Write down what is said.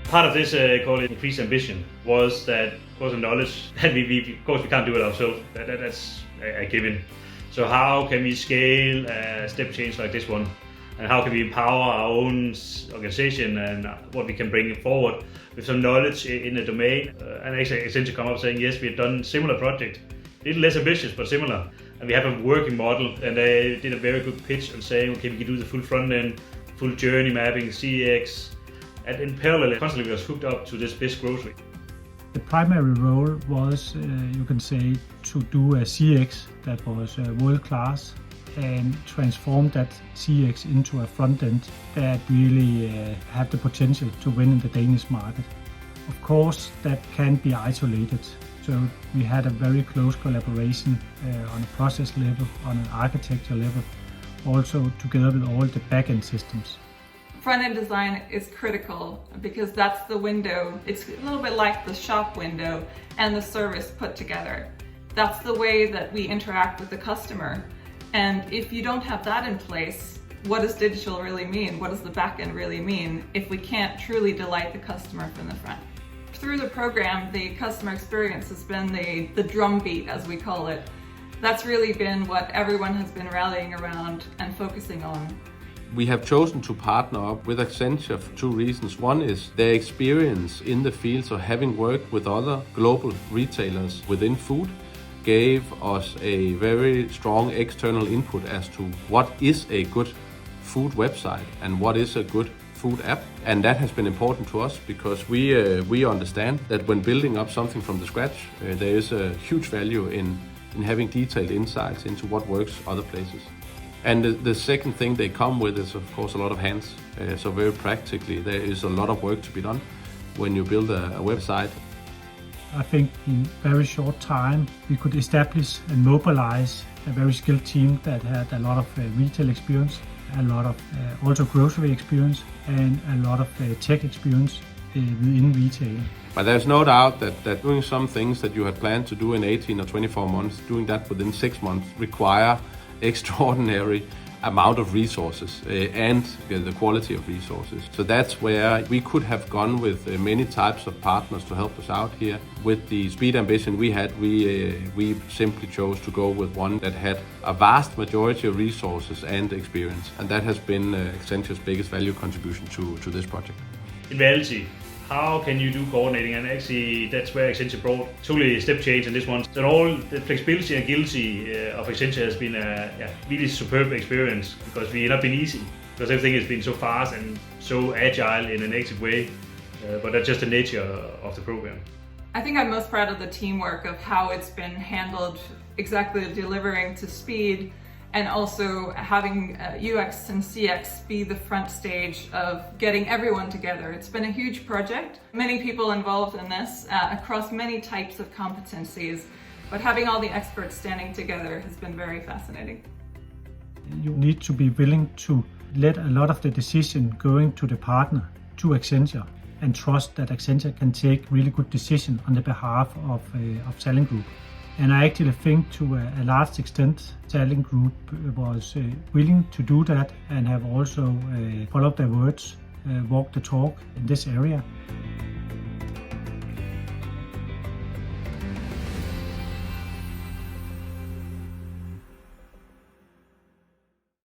Part of this, call it increased ambition, was that, of course, the knowledge that we can't do it ourselves. That's a given. So how can we scale a step change like this one? And how can we empower our own organization and what we can bring forward with some knowledge in the domain? And actually Accenture come up saying, yes, we've done similar project, a little less ambitious, but similar. And we have a working model, and they did a very good pitch on saying, okay, we can do the full front end, full journey mapping, CX, and in parallel, constantly we was hooked up to this best grocery. The primary role was, you can say, to do a CX that was world-class and transform that CX into a front end that really had the potential to win in the Danish market. Of course, that can't be isolated. So we had a very close collaboration on a process level, on an architecture level, also together with all the back-end systems. Front-end design is critical because that's the window. It's a little bit like the shop window and the service put together. That's the way that we interact with the customer. And if you don't have that in place, what does digital really mean? What does the back-end really mean if we can't truly delight the customer from the front? Through the program, the customer experience has been the drumbeat, as we call it. That's really been what everyone has been rallying around and focusing on. We have chosen to partner up with Accenture for two reasons. One is their experience in the field, so having worked with other global retailers within food, gave us a very strong external input as to what is a good food website and what is a good food app. And that has been important to us because we understand that when building up something from the scratch, there is a huge value in having detailed insights into what works other places. And the second thing they come with is, of course, a lot of hands. So very practically, there is a lot of work to be done when you build a website. I think in very short time, we could establish and mobilize a very skilled team that had a lot of retail experience, a lot of also grocery experience, and a lot of tech experience within retail. But there's no doubt that doing some things that you had planned to do in 18 or 24 months, doing that within 6 months require extraordinary amount of resources and the quality of resources. So that's where we could have gone with many types of partners to help us out here. With the speed ambition we had, we simply chose to go with one that had a vast majority of resources and experience. And that has been Accenture's biggest value contribution to this project. In reality, how can you do coordinating? And actually, that's where Accenture brought totally a step change in this one. So all the flexibility and agility of Accenture has been a really superb experience because we have not been easy, because everything has been so fast and so agile in a native way. But that's just the nature of the program. I think I'm most proud of the teamwork of how it's been handled, exactly delivering to speed, and also having UX and CX be the front stage of getting everyone together. It's been a huge project, many people involved in this across many types of competencies, but having all the experts standing together has been very fascinating. You need to be willing to let a lot of the decision going to the partner, to Accenture, and trust that Accenture can take really good decision on the behalf of Salling Group. And I actually think to a large extent, Salling Group was willing to do that and have also followed their words, walked the talk in this area.